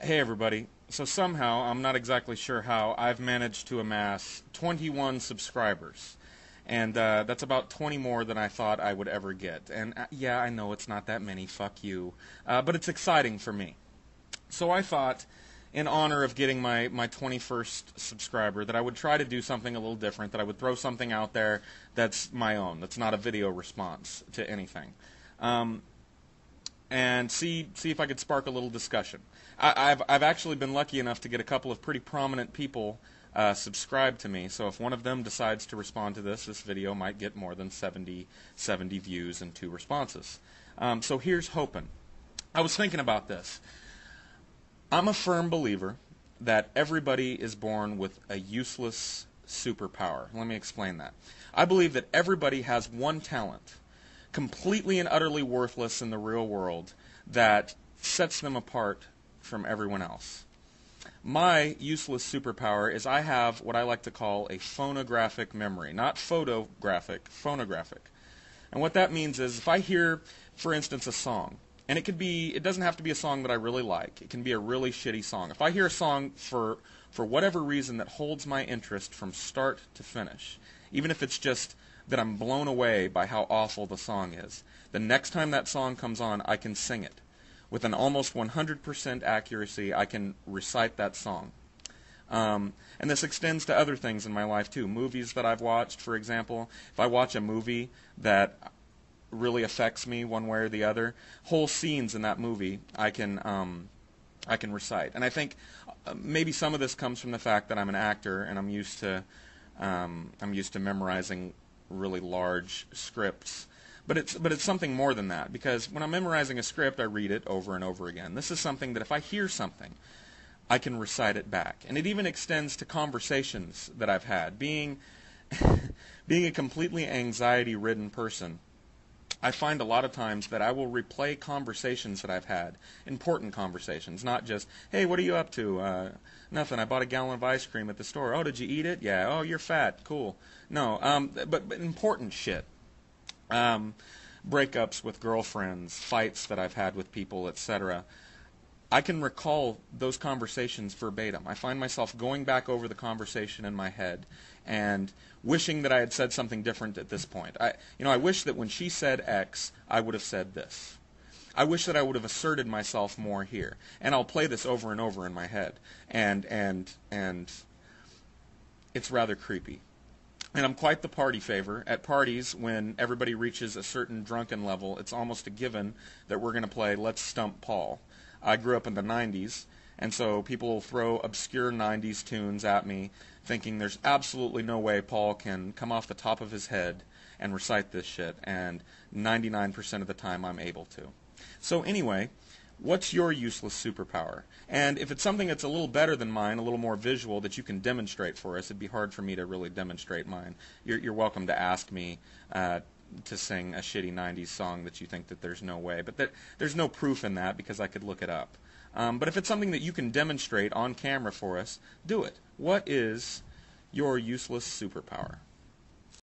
Hey everybody. So somehow, I'm not exactly sure how, I've managed to amass 21 subscribers. And that's about 20 more than I thought I would ever get. And yeah, I know it's not that many, fuck you. But it's exciting for me. So I thought, in honor of getting my 21st subscriber, that I would try to do something a little different, that I would throw something out there that's my own, that's not a video response to anything. And see if I could spark a little discussion. I've actually been lucky enough to get a couple of pretty prominent people subscribe to me, so if one of them decides to respond to this video might get more than 70 views and 2 responses. So here's hoping. I was thinking about this. I'm a firm believer that everybody is born with a useless superpower. Let me explain that. I believe that everybody has one talent, completely and utterly worthless in the real world, that sets them apart from everyone else. My useless superpower is I have what I like to call a phonographic memory. Not photographic, phonographic. And what that means is if I hear, for instance, a song, and it doesn't have to be a song that I really like. It can be a really shitty song. If I hear a song for whatever reason that holds my interest from start to finish, even if it's just that I'm blown away by how awful the song is, the next time that song comes on, I can sing it. With an almost 100% accuracy, I can recite that song. And this extends to other things in my life too. Movies that I've watched, for example. If I watch a movie that really affects me one way or the other, whole scenes in that movie I can recite. And I think maybe some of this comes from the fact that I'm an actor and I'm used to memorizing really large scripts. But it's something more than that, because when I'm memorizing a script, I read it over and over again. This is something that if I hear something, I can recite it back. And it even extends to conversations that I've had. Being a completely anxiety-ridden person, I find a lot of times that I will replay conversations that I've had, important conversations, not just, hey, what are you up to? Nothing, I bought a gallon of ice cream at the store. Oh, did you eat it? Yeah. Oh, you're fat. Cool. No, but important shit. Breakups with girlfriends, fights that I've had with people, etc. I can recall those conversations verbatim. I find myself going back over the conversation in my head and wishing that I had said something different at this point. I wish that when she said X, I would have said this. I wish that I would have asserted myself more here. And I'll play this over and over in my head. And it's rather creepy. And I'm quite the party favor. At parties, when everybody reaches a certain drunken level, it's almost a given that we're going to play Let's Stump Paul. I grew up in the 90s, and so people will throw obscure 90s tunes at me, thinking there's absolutely no way Paul can come off the top of his head and recite this shit, and 99% of the time I'm able to. So anyway, what's your useless superpower? And if it's something that's a little better than mine, a little more visual, that you can demonstrate for us, it'd be hard for me to really demonstrate mine. You're welcome to ask me to sing a shitty 90s song that you think that there's no way. But there's no proof in that because I could look it up. But if it's something that you can demonstrate on camera for us, do it. What is your useless superpower?